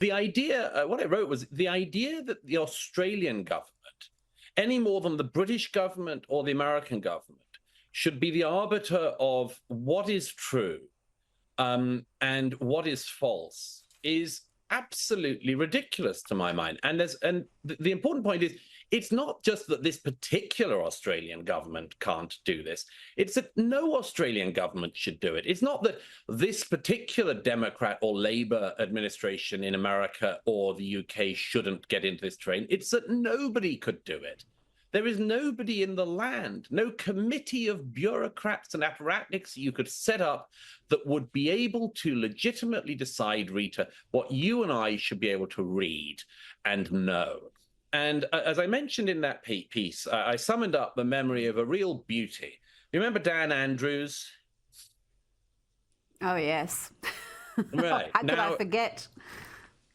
The idea, what I wrote was the idea that the Australian government, any more than the British government or the American government, should be the arbiter of what is true and what is false is absolutely ridiculous to my mind. And the important point is, it's not just that this particular Australian government can't do this. It's that no Australian government should do it. It's not that this particular Democrat or Labour administration in America or the UK shouldn't get into this train. It's that nobody could do it. There is nobody in the land, no committee of bureaucrats and apparatchiks you could set up that would be able to legitimately decide, Rita, what you and I should be able to read and know. And as I mentioned in that piece, I summoned up the memory of a real beauty. You remember Dan Andrews? Oh, yes. Right. How could I forget?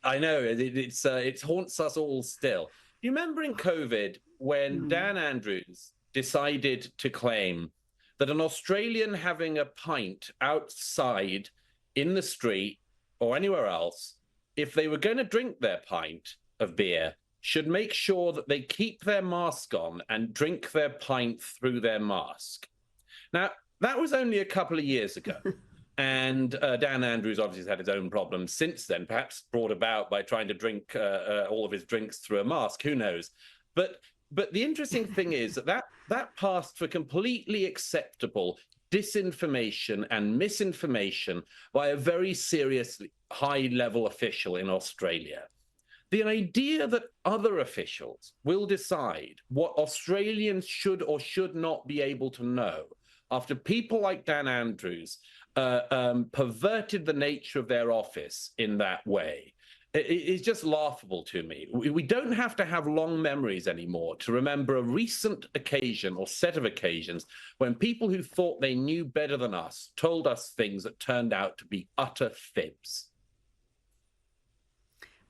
I know, it haunts us all still. You remember in COVID when Dan Andrews decided to claim that an Australian having a pint outside in the street or anywhere else, if they were going to drink their pint of beer, should make sure that they keep their mask on and drink their pint through their mask. Now, that was only a couple of years ago. And Dan Andrews obviously has had his own problems since then, perhaps brought about by trying to drink all of his drinks through a mask. Who knows? But the interesting thing is that passed for completely acceptable disinformation and misinformation by a very serious high-level official in Australia. The idea that other officials will decide what Australians should or should not be able to know after people like Dan Andrews perverted the nature of their office in that way is just laughable to me. We don't have to have long memories anymore to remember a recent occasion or set of occasions when people who thought they knew better than us told us things that turned out to be utter fibs.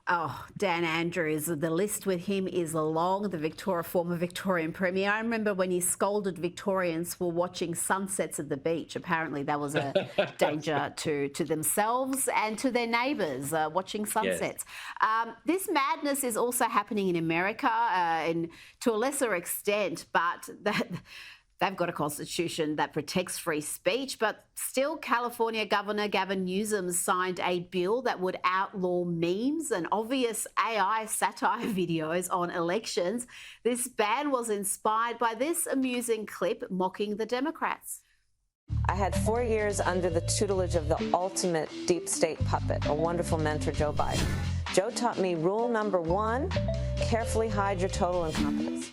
Oh, Dan Andrews, the list with him is long, the former Victorian Premier. I remember when he scolded Victorians for watching sunsets at the beach. Apparently that was a danger to themselves and to their neighbours, watching sunsets. Yes. This madness is also happening in America and to a lesser extent, but they've got a constitution that protects free speech, but still California Governor Gavin Newsom signed a bill that would outlaw memes and obvious AI satire videos on elections. This ban was inspired by this amusing clip mocking the Democrats. I had 4 years under the tutelage of the ultimate deep state puppet, a wonderful mentor, Joe Biden. Joe taught me rule number 1, carefully hide your total incompetence.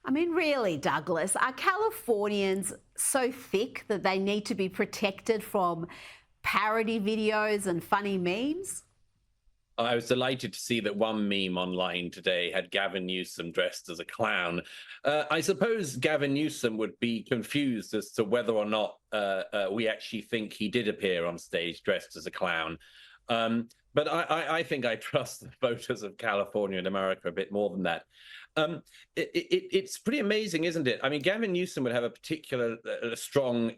I mean, really, Douglas, are Californians so thick that they need to be protected from parody videos and funny memes? I was delighted to see that one meme online today had Gavin Newsom dressed as a clown. I suppose Gavin Newsom would be confused as to whether or not we actually think he did appear on stage dressed as a clown. But I think I trust the voters of California and America a bit more than that. It's pretty amazing, isn't it? I mean, Gavin Newsom would have a particular strong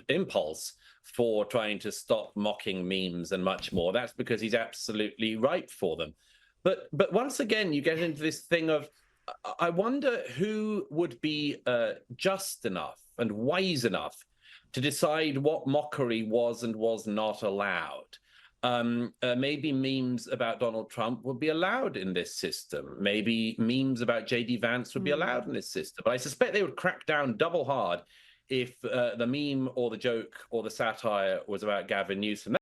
impulse for trying to stop mocking memes and much more. That's because he's absolutely ripe for them. But once again, you get into this thing of, I wonder who would be just enough and wise enough to decide what mockery was and was not allowed. Maybe memes about Donald Trump would be allowed in this system. Maybe memes about J.D. Vance would be allowed in this system. But I suspect they would crack down double hard if the meme or the joke or the satire was about Gavin Newsom.